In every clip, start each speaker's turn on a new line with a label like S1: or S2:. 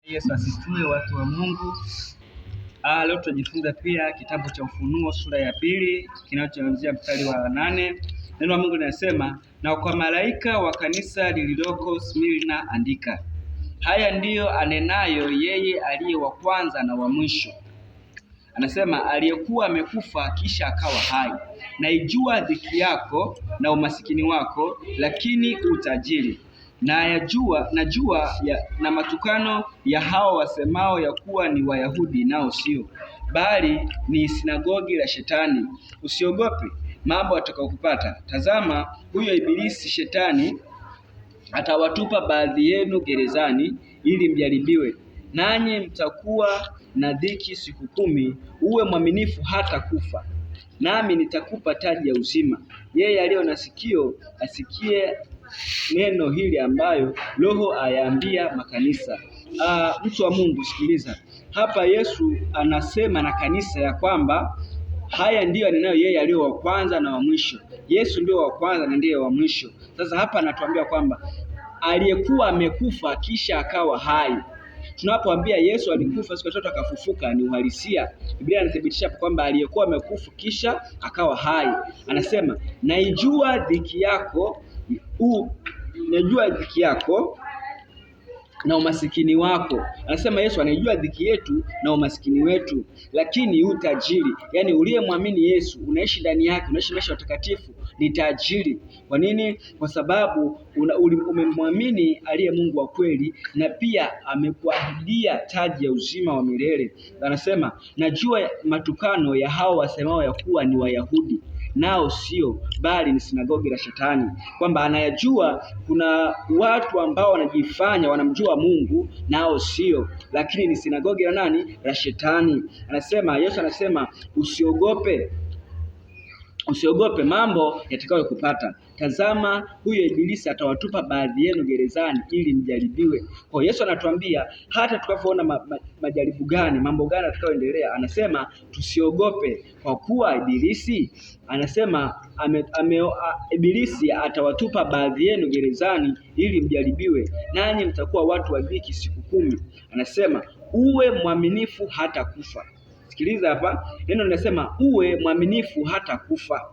S1: Yesu asifiwe, watu wa Mungu. Leo tutajifunza pia kitabu cha Ufunuo sura ya 2 kinachoanzia mstari wa 8. Neno la Mungu linasema, na kwa malaika wa kanisa lililoko Smirna andika, haya ndiyo anenayo yeye aliye wa kwanza na wa mwisho. Anasema, aliyekuwa amekufa kisha akawa hai. Naijua dhiki yako na umasikini wako, lakini utajiri. Na matukano ya hao wasemao ya kuwa ni Wayahudi, nao sio, bali ni sinagogi la Shetani. Usiogope mambo atakayokupata. Tazama, huyo ibilisi Shetani atawatupa baadhi yenu gerezani, ili mjaribiwe, nanyi mtakuwa na dhiki siku 10. Uwe mwaminifu hata kufa, nami nitakupa taji ya uzima. Yeye aliye na sikio asikie neno hili ambayo Roho ayaambia makanisa. Mtu wa Mungu, sikiliza hapa. Yesu anasema na kanisa ya kwamba haya ndiyo anenayo yeye aliye wa kwanza na wa mwisho. Yesu ndio wa kwanza na ndiye wa mwisho. Sasa hapa anatuambia kwamba aliyekuwa amekufa kisha akawa hai. Tunapoambia Yesu alikufa siku ya tatu akafufuka, ni uhalisia. Biblia inathibitisha kwamba aliyekuwa amekufa kisha akawa hai. Anasema, naijua dhiki yako na umasikini wako. Anasema Yesu anaijua dhiki yetu na umasikini wetu, lakini utajiri. Yaani uliyemwamini Yesu, unaishi ndani yake, unaishi maisha matakatifu, ni tajiri. Kwa nini? Kwa sababu umemwamini aliye Mungu wa kweli, na pia amekuahidia taji ya uzima wa milele. Anasema, najua matukano ya hao wasemao ya kuwa ni Wayahudi, nao sio, bali ni sinagogi la Shetani. Kwamba anayajua kuna watu ambao wanajifanya wanamjua Mungu, nao sio, lakini ni sinagogi la nani? La Shetani. Yesu anasema usiogope mambo yatakayokupata. Tazama, huyo ibilisi atawatupa baadhi yenu gerezani, ili mjaribiwe. Kwa Yesu anatuambia hata tukapoona majaribu gani, mambo gani atakayoendelea, anasema tusiogope, kwa kuwa ibilisi anasema ibilisi atawatupa baadhi yenu gerezani, ili mjaribiwe, nanyi mtakuwa watu wa dhiki siku 10. Anasema uwe mwaminifu hata kufa. Sikiliza hapa, neno linasema uwe mwaminifu hata kufa.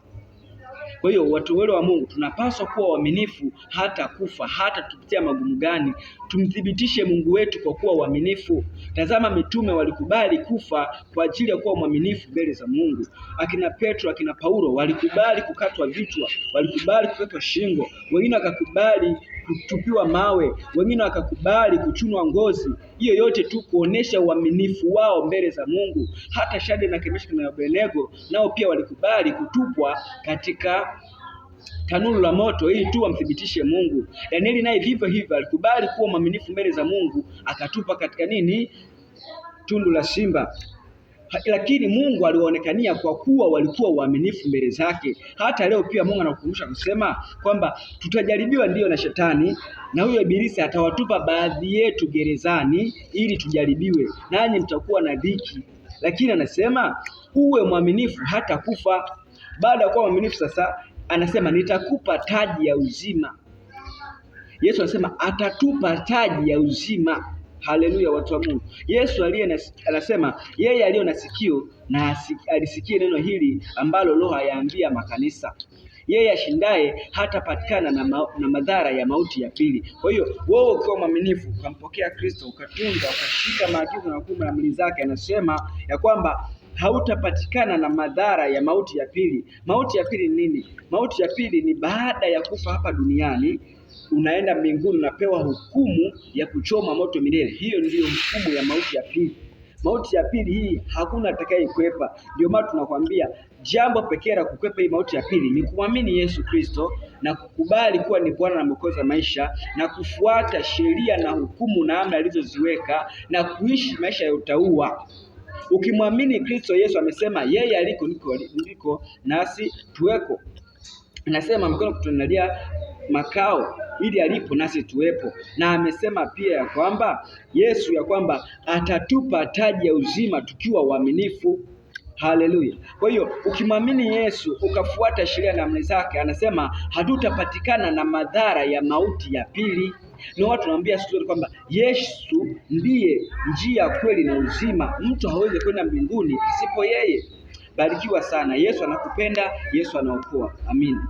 S1: Kwa hiyo watu wale wa Mungu tunapaswa kuwa waaminifu hata kufa. Hata tupitia magumu gani, tumthibitishe Mungu wetu kwa kuwa waaminifu. Tazama, mitume walikubali kufa kwa ajili ya kuwa mwaminifu mbele za Mungu. Akina Petro, akina Paulo walikubali kukatwa vichwa, walikubali kukatwa shingo, wengine wakakubali kutupiwa mawe, wengine wakakubali kuchunwa ngozi. Hiyo yote tu kuonesha uaminifu wao mbele za Mungu. Hata Shadraka na Meshaki na Abednego nao pia walikubali kutupwa katika tanuru la moto, ili tu wamthibitishe Mungu. Danieli naye vivyo hivyo alikubali kuwa mwaminifu mbele za Mungu, akatupa katika nini? Tundu la simba. Lakini Mungu aliwaonekania kwa kuwa walikuwa waaminifu mbele zake. Hata leo pia Mungu anakukumbusha kusema kwamba tutajaribiwa ndio na Shetani, na huyo ibilisi atawatupa baadhi yetu gerezani, ili tujaribiwe, nanyi mtakuwa na dhiki. Lakini anasema uwe mwaminifu hata kufa. Baada ya kuwa mwaminifu sasa anasema nitakupa taji ya uzima. Yesu anasema atatupa taji ya uzima. Haleluya, watu wa Mungu. Yesu anasema yeye aliye na sikio na alisikie neno hili ambalo Roho ayaambia makanisa. Yeye ashindaye hatapatikana na madhara ya mauti ya pili. Kwa hiyo wewe ukiwa mwaminifu, ukampokea Kristo, ukatunza, ukashika maagizo na hukumu na amri zake, anasema ya kwamba hautapatikana na madhara ya mauti ya pili. Mauti ya pili ni nini? Mauti ya pili ni baada ya kufa hapa duniani, unaenda mbinguni, unapewa hukumu ya kuchoma moto milele. Hiyo ndiyo hukumu ya mauti ya pili. Mauti ya pili hii hakuna atakayekwepa. Ndio maana tunakwambia jambo pekee la kukwepa hii mauti ya pili ni kuamini Yesu Kristo na kukubali kuwa ni Bwana na Mwokozi wa maisha, na kufuata sheria na hukumu na amri alizoziweka, na kuishi maisha ya utauwa. Ukimwamini Kristo Yesu, amesema yeye aliko ndiko nasi tuweko. Anasema mkono kutuandalia makao, ili alipo nasi tuwepo. Na amesema pia ya kwamba Yesu ya kwamba atatupa taji ya uzima tukiwa waaminifu. Haleluya. Kwa hiyo ukimwamini Yesu ukafuata sheria na amri zake, anasema hatutapatikana na madhara ya mauti ya pili. Na watu tunaambia siku zote kwamba Yesu ndiye njia, kweli na uzima. Mtu hawezi kwenda mbinguni pasipo yeye. Barikiwa sana. Yesu anakupenda, Yesu anaokoa. Amina.